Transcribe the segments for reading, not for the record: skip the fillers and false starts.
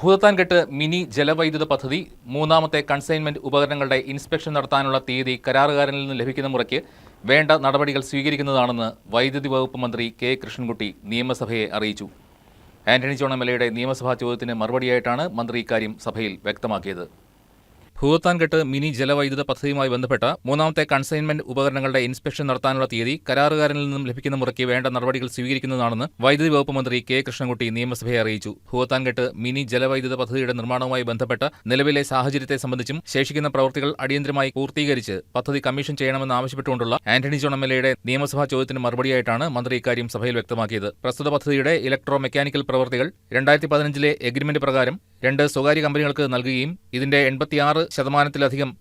Bhoothathankettu mini ജലവൈദ്യുത പദ്ധതി മൂന്നാമത്തെ കൺസൈൻമെന്റ് ഉപകരണങ്ങളുടെ ഇൻസ്പെക്ഷൻ നടത്താനുള്ള തീയതി കരാറുകാരനിൽ നിന്ന് ലഭിക്കുന്ന മുറയ്ക്ക് വേണ്ട നടപടികൾ സ്വീകരിക്കുന്നതാണെന്ന് വൈദ്യുതി വകുപ്പ് മന്ത്രി കെ കൃഷ്ണൻകുട്ടി നിയമസഭയെ അറിയിച്ചു. ആന്റണി ജോൺ എം.എൽ.എയുടെ നിയമസഭാ ചോദ്യത്തിന് മറുപടിയായിട്ടാണ് മന്ത്രി ഇക്കാര്യം സഭയിൽ വ്യക്തമാക്കിയത്. ഭൂതത്താൻകെട്ട് മിനി ജലവൈദ്യുത പദ്ധതിയുമായി ബന്ധപ്പെട്ട മൂന്നാമത്തെ കൺസൈൻമെന്റ് ഉപകരണങ്ങളുടെ ഇൻസ്പെക്ഷൻ നടത്താനുള്ള തീയതി കരാറുകാരനിൽ നിന്നും ലഭിക്കുന്ന മുറയ്ക്ക് വേണ്ട നടപടികൾ സ്വീകരിക്കുന്നതാണെന്ന് വൈദ്യുതി വകുപ്പ് മന്ത്രി കെ കൃഷ്ണൻകുട്ടി നിയമസഭയെ അറിയിച്ചു. ഭൂതത്താൻകെട്ട് മിനി ജലവൈദ്യുത പദ്ധതിയുടെ നിർമ്മാണവുമായി ബന്ധപ്പെട്ട് നിലവിലെ സാഹചര്യത്തെ സംബന്ധിച്ചും ശേഷിക്കുന്ന പ്രവൃത്തികൾ അടിയന്തരമായി പൂർത്തീകരിച്ച് പദ്ധതി കമ്മീഷൻ ചെയ്യണമെന്നാവശ്യപ്പെട്ടുകൊണ്ടുള്ള ആന്റണി ജോൺ എം.എൽ.എയുടെ നിയമസഭാ ചോദ്യത്തിന് മറുപടിയായിട്ടാണ് മന്ത്രി ഇക്കാര്യം സഭയിൽ വ്യക്തമാക്കിയത്. പ്രസ്തുത പദ്ധതിയുടെ ഇലക്ട്രോ മെക്കാനിക്കൽ പ്രവൃത്തികൾ 2015 എഗ്രിമെന്റ് പ്രകാരം 2 സ്വകാര്യ കമ്പനികൾക്ക് നൽകുകയും ഇതിന്റെ 86%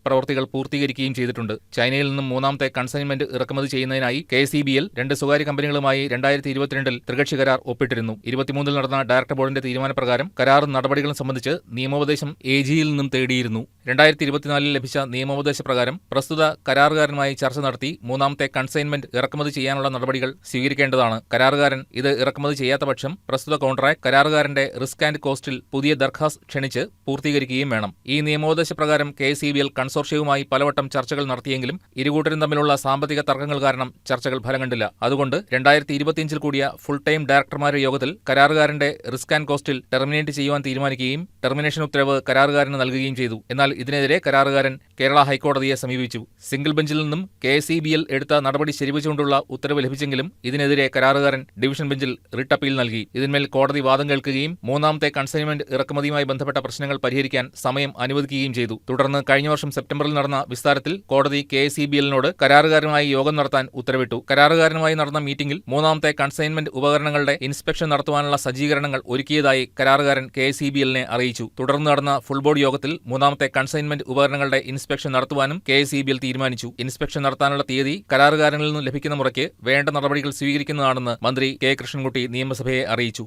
പ്രവൃത്തികൾ പൂർത്തീകരിക്കുകയും ചെയ്തിട്ടുണ്ട്. ചൈനയിൽ നിന്നും മൂന്നാമത്തെ കൺസൈൻമെന്റ് ഇറക്കുമതി ചെയ്യുന്നതിനായി KCBL 2 സ്വകാര്യ കമ്പനികളുമായി 2022 ത്രികക്ഷി കരാർ ഒപ്പിട്ടിരുന്നു. 23 നടന്ന ഡയറക്ടർ ബോർഡിന്റെ തീരുമാനപ്രകാരം കരാറും നടപടികളും സംബന്ധിച്ച് നിയമോപദേശം AGയിൽ നിന്നും തേടിയിരുന്നു. 2024 ലഭിച്ച നിയമോപദേശപ്രകാരം പ്രസ്തുത കരാറുകാരനുമായി ചർച്ച നടത്തി മൂന്നാമത്തെ കൺസൈൻമെന്റ് ഇറക്കുമതി ചെയ്യാനുള്ള നടപടികൾ സ്വീകരിക്കേണ്ടതാണ്. കരാറുകാരൻ ഇത് ഇറക്കുമതി ചെയ്യാത്ത പക്ഷം പ്രസ്തുത കോൺട്രാക്ട് കരാറുകാരന്റെ റിസ്ക് ആൻഡ് കോസ്റ്റിൽ പുതിയ ദർഖാസ്ത് ക്ഷണിച്ച് പൂർത്തീകരിക്കുകയും വേണം. ഈ നിയമോപദേശപ്രകാരം KCBL കൺസോർഷ്യവുമായി പലവട്ടം ചർച്ചകൾ നടത്തിയെങ്കിലും ഇരുകൂട്ടരും തമ്മിലുള്ള സാമ്പത്തിക തർക്കങ്ങൾ കാരണം ചർച്ചകൾ ഫലം കണ്ടില്ല. അതുകൊണ്ട് 2025 കൂടിയ ഫുൾ ടൈം ഡയറക്ടർമാരുടെ യോഗത്തിൽ കരാറുകാരന്റെ റിസ്ക് ആൻഡ് കോസ്റ്റിൽ ടെർമിനേറ്റ് ചെയ്യുവാൻ തീരുമാനിക്കുകയും ടെർമിനേഷൻ ഉത്തരവ് കരാറുകാരന് നൽകുകയും ചെയ്തു. എന്നാൽ ഇതിനെതിരെ കരാറുകാരൻ കേരള ഹൈക്കോടതിയെ സമീപിച്ചു. സിംഗിൾ ബെഞ്ചിൽ നിന്നും KCBL എടുത്ത നടപടി ശരിവച്ചുകൊണ്ടുള്ള ഉത്തരവ് ലഭിച്ചെങ്കിലും ഇതിനെതിരെ കരാറുകാരൻ ഡിവിഷൻ ബെഞ്ചിൽ റിട്ട് അപ്പീൽ നൽകി. ഇതിന്മേൽ കോടതി വാദം കേൾക്കുകയും മൂന്നാമത്തെ കൺസൈൻമെന്റ് ഇറക്കുമതിയുമായി ബന്ധപ്പെട്ട പ്രശ്നങ്ങൾ പരിഹരിക്കാൻ സമയം അനുവദിക്കുകയും ചെയ്തു. തുടർന്ന് കഴിഞ്ഞ വർഷം സെപ്റ്റംബറിൽ നടന്ന വിസ്താരത്തിൽ കോടതി KCBL-നോട് കരാറുകാരനുമായി യോഗം നടത്താൻ ഉത്തരവിട്ടു. കരാറുകാരനുമായി നടന്ന മീറ്റിംഗിൽ മൂന്നാമത്തെ കൺസൈൻമെന്റ് ഉപകരണങ്ങളുടെ ഇൻസ്പെക്ഷൻ നടത്തുവാനുള്ള സജ്ജീകരണങ്ങൾ ഒരുക്കിയതായി കരാറുകാരൻ KCBL-നെ അറിയിച്ചു. തുടർന്ന് നടന്ന ഫുൾ ബോർഡ് യോഗത്തിൽ മൂന്നാമത്തെ കൺസൈൻമെന്റ് ഉപകരണങ്ങളുടെ ഇൻസ്പെക്ഷൻ നടത്തുവാനും KCBL തീരുമാനിച്ചു. ഇൻസ്പെക്ഷൻ നടത്താനുള്ള തീയതി കരാറുകാരനിൽ നിന്ന് ലഭിക്കുന്ന മുറയ്ക്ക് വേണ്ട നടപടികൾ സ്വീകരിക്കുന്നതാണെന്ന് മന്ത്രി കെ കൃഷ്ണൻകുട്ടി നിയമസഭയെ അറിയിച്ചു.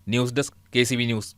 News desk KCB news.